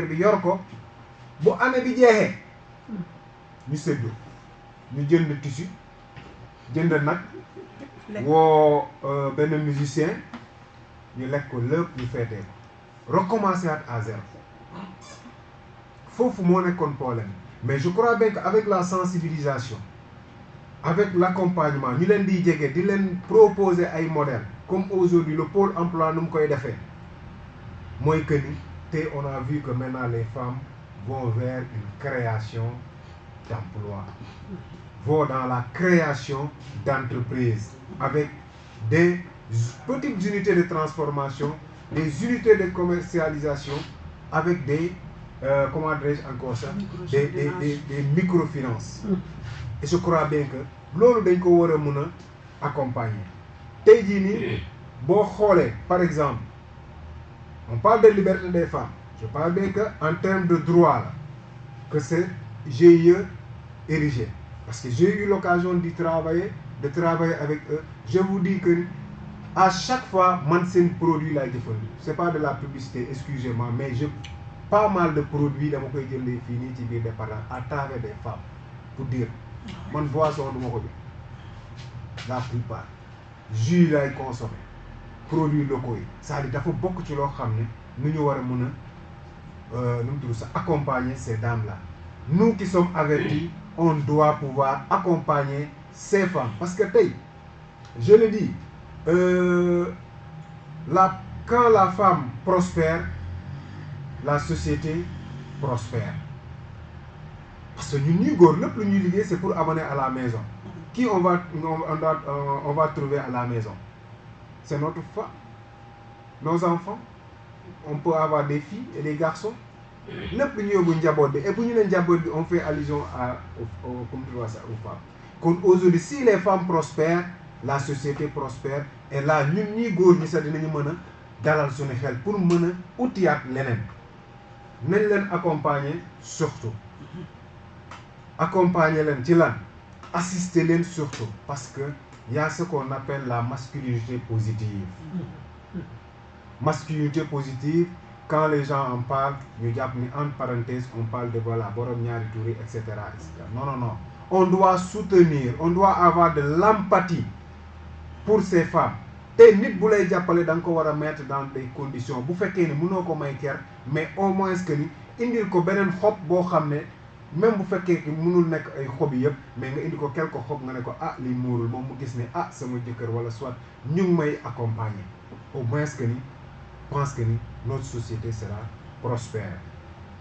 bi yor ko bu année bi jeexee ñu séddoo ñu jënd tissu jënd nag woo benn musicien ñu lekk ko lépp ñu feetee ko recommencer à zéro foofu moo nekkoon problème mais je crois bien que avec la sensibilisation avec l'accompagnement ñu leen di jege di leen proposer ay modèles comme aujourd'hui le pôle emploi nu mu koy defee mooy que ni tey on a vu que maintenant les femmes vont vers une création d'emploi, vont dans la création d'entreprises avec des petites unités de transformation, des unités de commercialisation avec des, comment dirais-je encore ça, des microfinances. Et je crois bien que loolu dañ ko war a mën a accompagner. Tey jii nii boo xoolee par exemple on parle de liberté des femmes. Je parle bien qu'en termes de droit, là, que c'est GIE érigé. Parce que j'ai eu l'occasion de travailler avec eux. Je vous dis que à chaque fois, man c'est un produit là défendu. C'est pas de la publicité, excusez-moi, mais j'ai pas mal de produits dans mon pays de fini à travers des femmes. Pour dire, man boisson de mon hobby. La plupart. Jus là consommé. Produits locaux. Ça veut dire qu'il faut beaucoup de choses nous devons accompagner ces dames-là. Nous qui sommes avertis, on doit pouvoir accompagner ces femmes. Parce que, je le dis, quand la femme prospère, la société prospère. Parce que nous, le plus nous c'est pour amener à la maison. Qui on va trouver à la maison? C'est notre femme, nos enfants. On peut avoir des filles et des garçons. Le plus nous et pour nous, on fait allusion aux femmes. Comme aujourd'hui, si les femmes prospèrent, la société prospère. Et là, nous, nous, dalal suñu xel pour mën a utiyaat leneen nañ leen accompagner surtout accompagner leen ci lan assister leen surtout parce que y a ce qu'on appelle la masculinité positive. Masculinité positive, quand les gens en parlent, ñu jàpp ni entre parenthèses on parle de voilà borom ñaari tuuri etc. Non non non, on doit soutenir, on doit avoir de l'empathie pour ces femmes. Te nit bu lay jàppale da nga ko war a mettre dans des conditions bu fekkee ni mënoo ko may ker mais au moins que ni indil ko beneen xob boo xam ne même bu fekkee ki mënul nekk ay xob yi yëpp mais nga indi ko quelque xob nga ne ko ah li muurul moom mu gis ne ah sama jëkkër wala soit ñu ngi may accompagner au moins que ni pense que ni notre société sera prospère.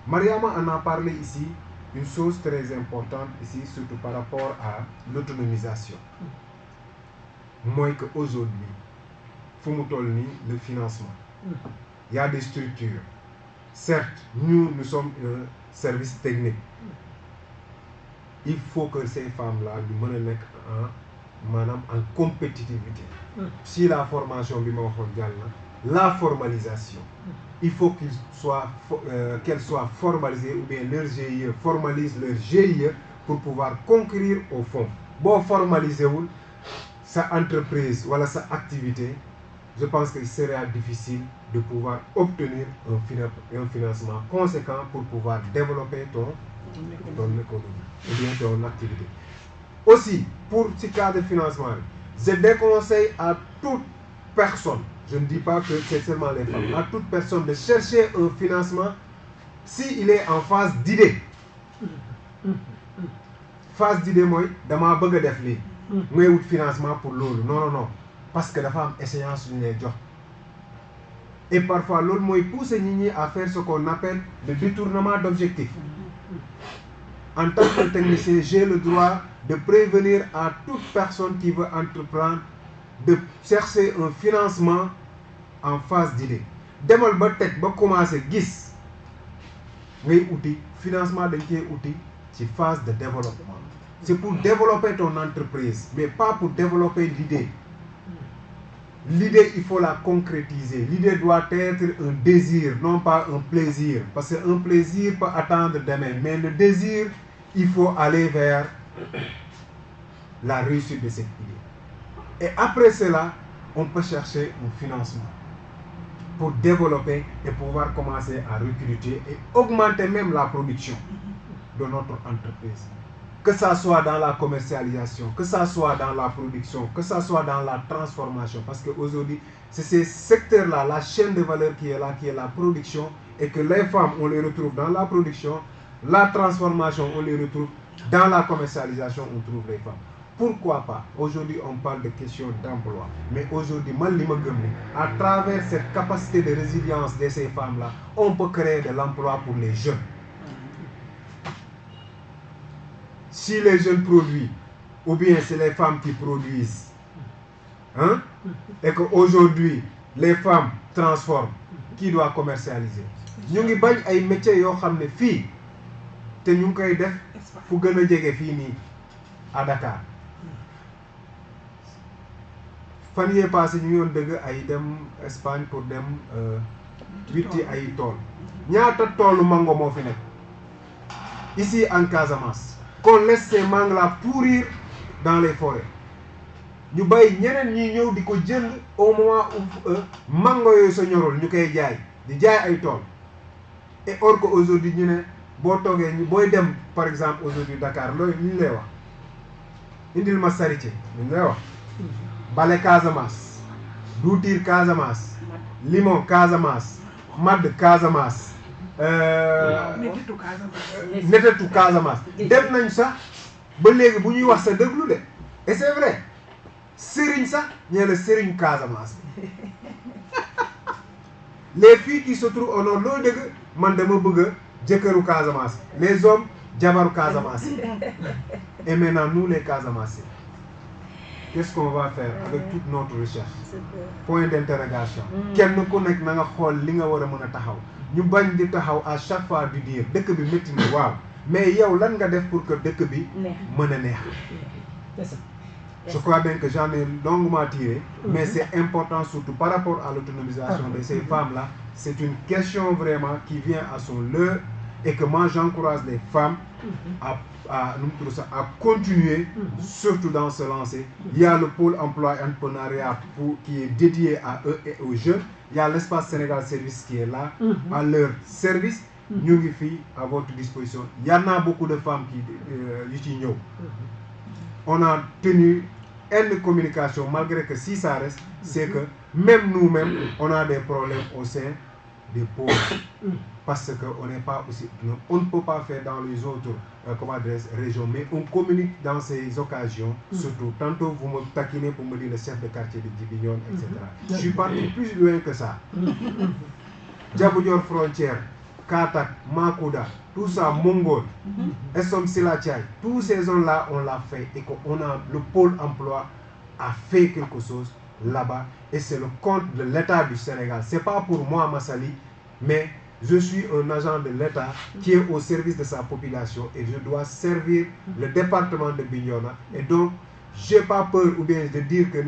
Mariama en a parlé ici, une chose très importante ici surtout par rapport à l'autonomisation. Moi que aujourd'hui le financement. Il y a des structures. Certes, nous sommes un service technique. Il faut que ces femmes-là nous mènent en compétitivité. Si la formation, la formalisation, il faut qu'elle soit formalisée ou bien leur GIE formalise leur GIE pour pouvoir concourir au fond. Bon, formaliser sa entreprise ou sa activité, je pense qu'il serait difficile de pouvoir obtenir un financement conséquent pour pouvoir développer ton économie ou bien ton activité. Aussi, pour ce cas de financement, je déconseille à toute personne, je ne dis pas que c'est seulement les femmes, à toute personne de chercher un financement s'il est en phase d'idée. Phase d'idée, moi, dama bëgg def li ngay wut financement pour l'autre. Non, non, non. Parce que la femme échéance sur les jobs. Et parfois, l'autre moi pousse à faire ce qu'on appelle le détournement d'objectifs. En tant que technicien, j'ai le droit de prévenir à toute personne qui veut entreprendre de chercher un financement en phase d'idée. Demal ba tek ba commencer gis ngay outil financement dañ koy outil ci phase de développement. C'est pour développer ton entreprise, mais pas pour développer l'idée. L'idée, il faut la concrétiser. L'idée doit être un désir, non pas un plaisir. Parce qu'un plaisir peut attendre demain. Mais le désir, il faut aller vers la réussite de cette idée. Et après cela, on peut chercher un financement. pour développer et pouvoir commencer à recruter et augmenter même la production de notre entreprise. Que ça soit dans la commercialisation, que ça soit dans la production, que ça soit dans la transformation. Parce qu'aujourd'hui, c'est ces secteurs-là, la chaîne de valeur qui est là, qui est la production, et que les femmes, on les retrouve dans la production, la transformation, on les retrouve dans la commercialisation, on trouve les femmes. Pourquoi pas? Aujourd'hui, on parle de questions d'emploi. Mais aujourd'hui, à travers cette capacité de résilience de ces femmes-là, on peut créer de l'emploi pour les jeunes. Si les jeunes produisent, ou bien c'est les femmes qui produisent, hein? Et qu'aujourd'hui, les femmes transforment, qui doit commercialiser? Nous avons des métiers qui sont faits, et nous avons des métiers à Dakar. Fan yee passé ñu yoon dëgg ay dem Espagne pour dem witti ay tool ñaata toolu mango moo fi nekk ici en Casamance qu'on laisse ces mangues là pourrir dans les forêts ñu bàyyi ñeneen ñi ñëw di ko jënd au moment où mango yooyu sa ñorul ñu koy jaay di jaay ay tool et or que aujourd'hui ñu ne boo toogee ñu booy dem par exemple aujourd'hui Dakar loolu li ñu lay wax indil ma charité li ñu lay wax Balé Casamance, Doutir Casamance, Limon Casamance, Mad Casamance, Netetu Casamance. Dem nañ sax ba léegi bu ñuy wax sa déglu de et c'est vrai Serigne sax ñee la Serigne Casamance. Les filles qui se trouvent au nord loo dégg man dama bëgg jëkkëru Casamance, les hommes jabaru Casamance. Et maintenant nous les Casamançais. Qu'est-ce qu'on va faire avec toute notre recherche? Point d'interrogation. Kenn ku nekk na nga xool li nga war a mën a taxaw. Ñu bañ di taxaw à chaque fois di dire dëkk bi métti na waaw mais yow lan nga def pour que dëkk bi mën a neex. Je crois bien que j'en ai longuement tiré, mais c'est important surtout par rapport à l'autonomisation de ces femmes-là. C'est une question vraiment qui vient à son heure et que moi j'encourage les femmes à continuer, surtout dans ce lancer. Il y a le pôle emploi et entrepreneuriat qui est dédié à eux et aux jeunes. Il y a l'espace Sénégal Service qui est là, à leur service. Nous à votre disposition. Il y en a beaucoup de femmes qui l'utilisent. On a tenu une communication, malgré que si ça reste, c'est que même nous-mêmes, on a des problèmes au sein des pauvres. Parce qu'on n'est pas aussi, on ne peut pas faire dans les autres régions, mais on communique dans ces occasions, surtout. Tantôt vous me taquinez pour me dire le chef de quartier de Djibignon, etc. Je suis parti plus loin que ça. Djaboudjor Frontière, Katak, Makouda, tout ça, Mongol, Essom Silachai, tous ces zones-là, on l'a fait et qu'on a le pôle emploi a fait quelque chose là-bas et c'est le compte de l'État du Sénégal. C'est pas pour moi, Massali, mais je suis un agent de l'État qui est au service de sa population et je dois servir le département de Bignona. Et donc, je n'ai pas peur ou bien de dire que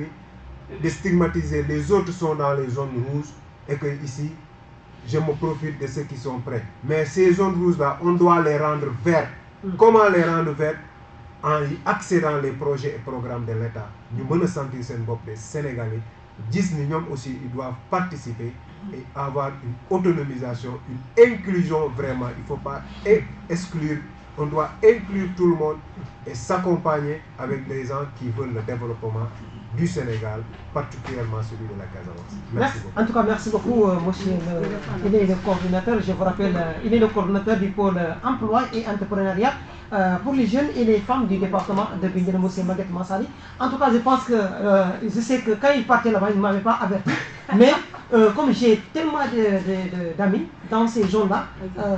de stigmatiser, les autres sont dans les zones rouges et que ici, je me profite de ceux qui sont prêts. Mais ces zones rouges-là, on doit les rendre vertes. Comment les rendre vertes? En accélérant les projets et programmes de l'État. Nous devons sentir ces Sénégalais. Disney aussi, ils doivent participer et avoir une autonomisation, une inclusion vraiment. Il ne faut pas exclure, on doit inclure tout le monde et s'accompagner avec des gens qui veulent le développement du Sénégal, particulièrement celui de la Casamance. Merci beaucoup. En tout cas, merci beaucoup, monsieur. Il est le coordinateur, je vous rappelle, il est le coordinateur du pôle emploi et entrepreneuriat pour les jeunes et les femmes du département de Bignona, monsieur Maguette Massali. En tout cas, je pense que, je sais que quand il partait là-bas, il ne m'avait pas averti. Mais comme j'ai tellement d'amis dans ces zones-là,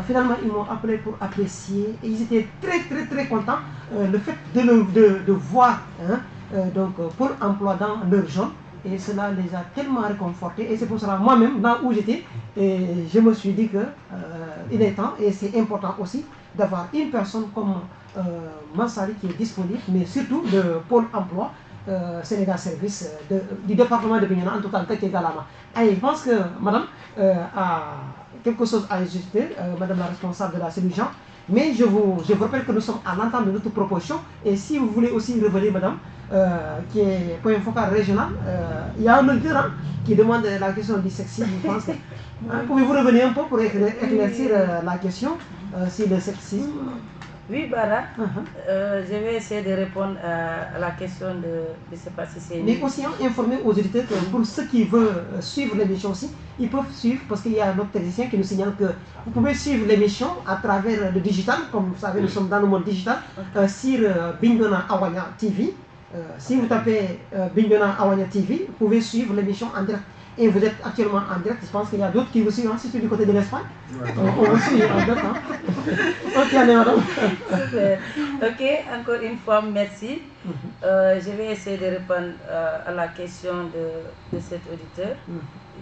finalement, ils m'ont appelé pour apprécier et ils étaient très contents le fait de voir. Donc pour emploi dans leur zone et cela les a tellement réconfortés et c'est pour cela moi-même là où j'étais je me suis dit que il est temps et c'est important aussi d'avoir une personne comme Massali qui est disponible mais surtout le pôle emploi Sénégal Service du département de Bignona en tout cas Galama. Et je pense que madame a quelque chose à ajuster, madame la responsable de la cellule Jean. Mais je vous rappelle que nous sommes à l'entente de notre proposition. Et si vous voulez aussi revenir, madame, qui est point focal régional, il y a un auditeur qui demande la question du sexisme. Je pense que, pouvez-vous revenir un peu pour éclaircir la question sur le sexisme? Oui, Bara, je vais essayer de répondre à la question de je ne sais pas si c'est... Mais aussi informer aux auditeurs que pour ceux qui veulent suivre l'émission aussi, ils peuvent suivre parce qu'il y a notre technicien qui nous signale que vous pouvez suivre l'émission à travers le digital, comme vous savez, nous sommes dans le monde digital, sur Bignona Awania TV. Si vous tapez Bignona Awania TV, vous pouvez suivre l'émission en direct. Et vous êtes actuellement en direct, je pense qu'il y a d'autres qui vous suivent, si c'est du côté de l'Espagne. On vous suit en direct. Ok, allez, madame. Super. Ok, encore une fois, merci. Je vais essayer de répondre à la question de cet auditeur.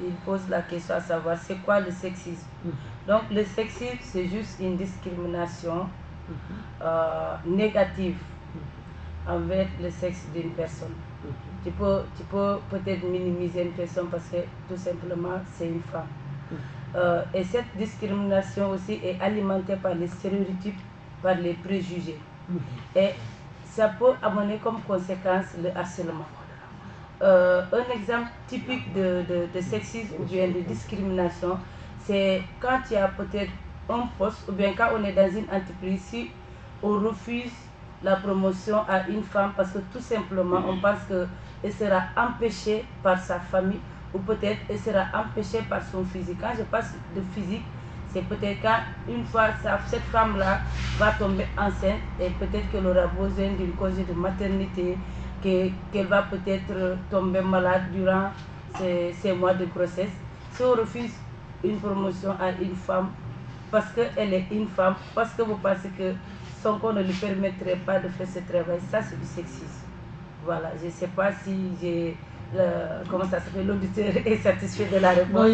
Il pose la question à savoir c'est quoi le sexisme. Donc le sexisme, c'est juste une discrimination négative envers le sexe d'une personne. Tu peux peut-être minimiser une personne parce que tout simplement c'est une femme. Et cette discrimination aussi est alimentée par les stéréotypes, par les préjugés. Et ça peut amener comme conséquence le harcèlement. Un exemple typique de sexisme ou bien de discrimination, c'est quand il y a peut-être un poste ou bien quand on est dans une entreprise, si on refuse la promotion à une femme parce que tout simplement on pense qu'elle sera empêchée par sa famille ou peut-être elle sera empêchée par son physique. Quand je parle de physique, c'est peut-être quand une fois cette femme-là va tomber enceinte et peut-être qu'elle aura besoin d'une congé de maternité, qu'elle va peut-être tomber malade durant ces mois de grossesse. Si on refuse une promotion à une femme parce qu'elle est une femme, parce que vous pensez que son corps ne lui permettrait pas de faire ce travail, ça c'est du sexisme. Voilà, je ne sais pas si j'ai comment ça s'appelle, l'auditeur est satisfait de la réponse. Non,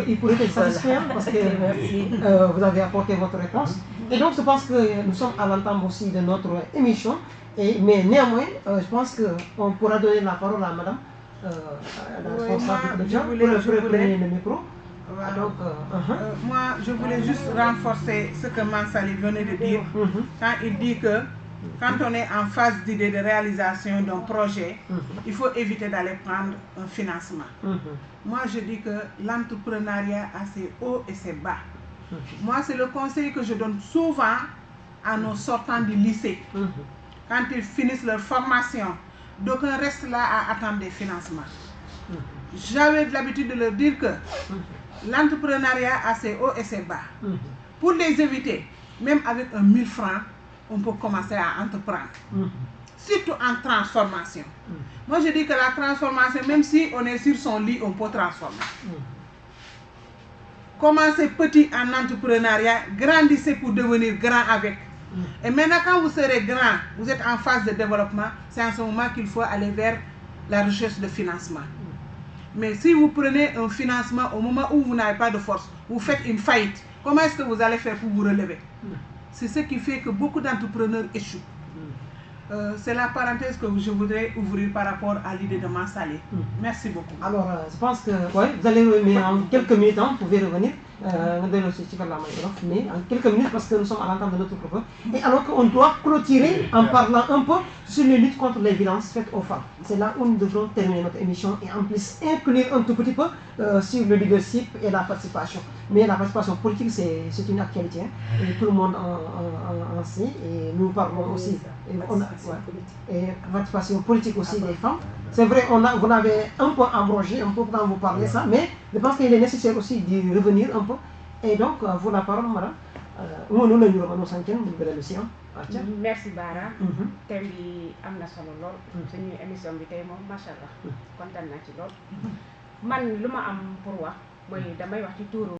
il pourrait être satisfait parce que vous avez apporté votre réponse. Et donc je pense que nous sommes à l'entame aussi de notre émission. Mais néanmoins, je pense qu'on pourra donner la parole à madame, la responsable de gens, pour prendre le micro. Voilà. Donc, moi, je voulais juste renforcer ce que Mansali venait de dire, quand il dit que quand on est en phase d'idée de réalisation d'un projet, il faut éviter d'aller prendre un financement. Moi, je dis que l'entrepreneuriat a ses hauts et ses bas. Moi, c'est le conseil que je donne souvent à nos sortants du lycée. Quand ils finissent leur formation, d'aucuns restent là à attendre des financements. J'avais l'habitude de leur dire que l'entrepreneuriat a ses hauts et ses bas. Pour les éviter, même avec 1000 francs, on peut commencer à entreprendre. Surtout en transformation. Moi, je dis que la transformation, même si on est sur son lit, on peut transformer. Commencez petit en entrepreneuriat, grandissez pour devenir grand avec. Et maintenant, quand vous serez grand, vous êtes en phase de développement, c'est en ce moment qu'il faut aller vers la recherche de financement. Mais si vous prenez un financement au moment où vous n'avez pas de force, vous faites une faillite, comment est-ce que vous allez faire pour vous relever? C'est ce qui fait que beaucoup d'entrepreneurs échouent. C'est la parenthèse que je voudrais ouvrir par rapport à l'idée de Mansali. Merci beaucoup. Alors, je pense que vous allez revenir en quelques minutes, vous pouvez revenir. Mais en quelques minutes parce que nous sommes à l'entente de notre propos. Et alors qu'on doit clôturer en parlant un peu sur les luttes contre les violences faites aux femmes. C'est là où nous devrons terminer notre émission et en plus inclure un tout petit peu sur le leadership et la participation. Mais la participation politique, c'est une actualité. Et tout le monde en sait. Et nous parlons aussi. Et participation politique aussi des femmes. C'est vrai, vous l'avez un peu abrogé, un peu quand vous parlez ça, mais je pense qu'il est nécessaire aussi d'y revenir un peu. Et donc, vous la parole, madame. Merci Bara. thème bi am na solo lool. suñu émission bi tey moom macha allah kontaan naa ci lool. man lu ma am pour wax mooy damay wax ci tuuru